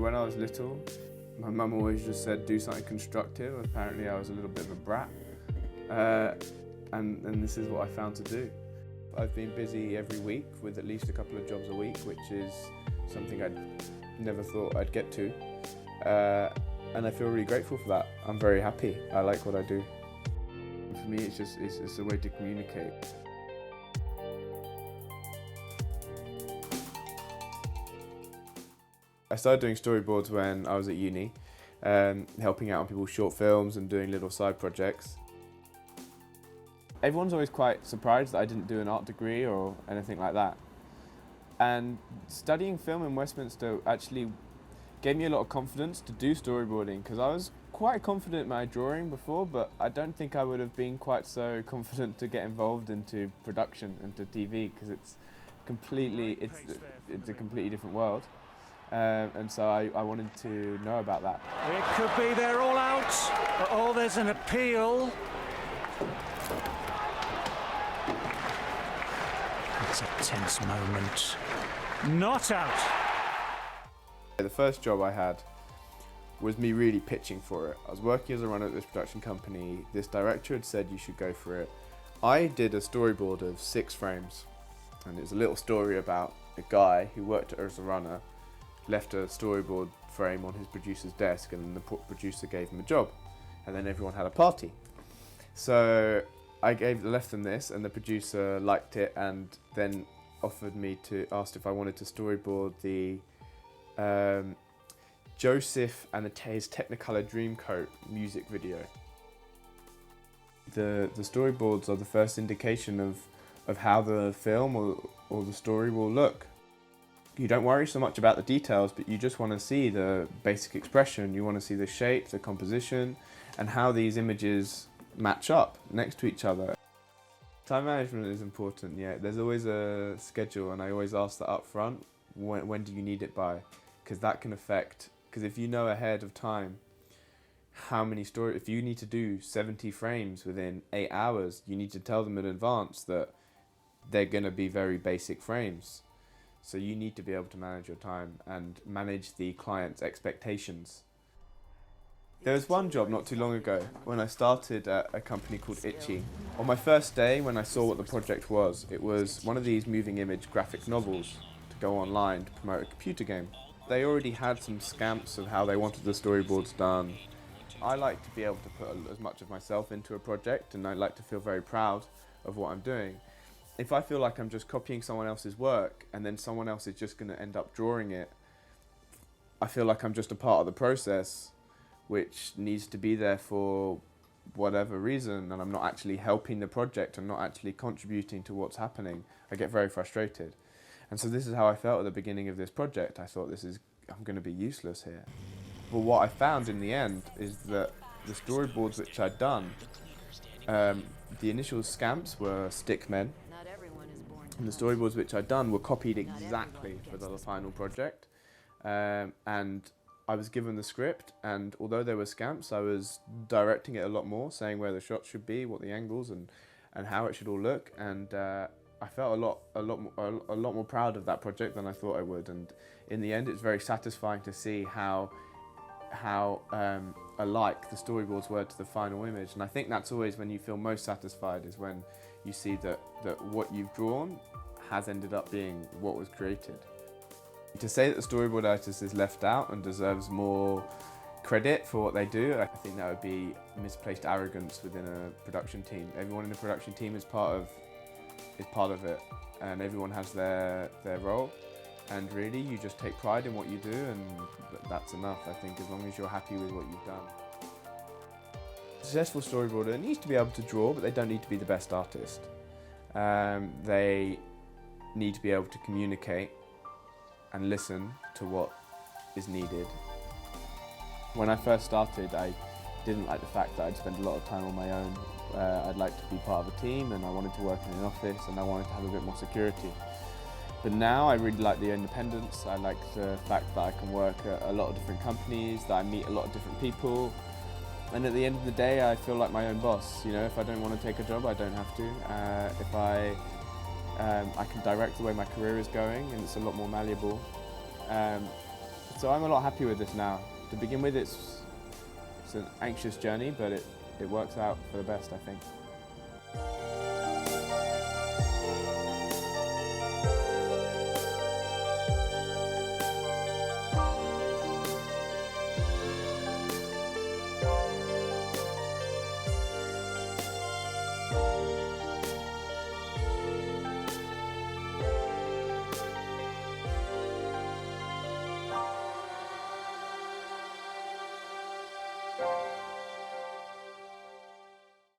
When I was little, my mum always just said do something constructive. Apparently I was a little bit of a brat, and this is what I found to do. I've been busy every week with at least a couple of jobs a week, which is something I'd never thought I'd get to, and I feel really grateful for that. I'm very happy. I like what I do. For me, it's a way to communicate. I started doing storyboards when I was at uni, helping out on people's short films and doing little side projects. Everyone's always quite surprised that I didn't do an art degree or anything like that. And studying film in Westminster actually gave me a lot of confidence to do storyboarding, because I was quite confident in my drawing before, but I don't think I would have been quite so confident to get involved into production, into TV, because it's a completely different world. And so I wanted to know about that. It could be they're all out. Oh, there's an appeal. It's a tense moment. Not out. The first job I had was me really pitching for it. I was working as a runner at this production company. This director had said you should go for it. I did a storyboard of 6 frames, and it was a little story about a guy who worked as a runner, left a storyboard frame on his producer's desk, and the producer gave him a job, and then everyone had a party. So I left them this, and the producer liked it, and then asked if I wanted to storyboard the Joseph and his Technicolor Dreamcoat music video. The storyboards are the first indication of how the film or the story will look. You don't worry so much about the details, but you just want to see the basic expression. You want to see the shape, the composition, and how these images match up next to each other. Time management is important, yeah. There's always a schedule, and I always ask that up front. When do you need it by? Because that can affect, because if you know ahead of time how many stories, if you need to do 70 frames within 8 hours, you need to tell them in advance that they're going to be very basic frames. So you need to be able to manage your time and manage the client's expectations. There was one job not too long ago when I started at a company called Itchy. On my first day, when I saw what the project was, it was one of these moving image graphic novels to go online to promote a computer game. They already had some scamps of how they wanted the storyboards done. I like to be able to put as much of myself into a project, and I like to feel very proud of what I'm doing. If I feel like I'm just copying someone else's work and then someone else is just going to end up drawing it, I feel like I'm just a part of the process which needs to be there for whatever reason, and I'm not actually helping the project, I'm not actually contributing to what's happening. I get very frustrated. And so this is how I felt at the beginning of this project. I thought I'm going to be useless here. But what I found in the end is that the storyboards which I'd done, the initial scamps were stickmen, and the storyboards which I'd done were copied exactly for the final project. And I was given the script, and although there were scamps, I was directing it a lot more, saying where the shots should be, what the angles, and how it should all look. And I felt a lot more proud of that project than I thought I would. And in the end, it's very satisfying to see how alike the storyboards were to the final image. And I think that's always when you feel most satisfied, is when you see that what you've drawn has ended up being what was created. To say that the storyboard artist is left out and deserves more credit for what they do, I think that would be misplaced arrogance within a production team. Everyone in the production team is part of it, and everyone has their role. And really, you just take pride in what you do, and that's enough, I think, as long as you're happy with what you've done. A successful storyboarder needs to be able to draw, but they don't need to be the best artist. They need to be able to communicate and listen to what is needed. When I first started, I didn't like the fact that I'd spend a lot of time on my own. I'd like to be part of a team, and I wanted to work in an office, and I wanted to have a bit more security. But now I really like the independence. I like the fact that I can work at a lot of different companies, that I meet a lot of different people. And at the end of the day, I feel like my own boss. You know, if I don't want to take a job, I don't have to. If I can direct the way my career is going, and it's a lot more malleable. So I'm a lot happier with this now. To begin with, it's an anxious journey, but it works out for the best, I think.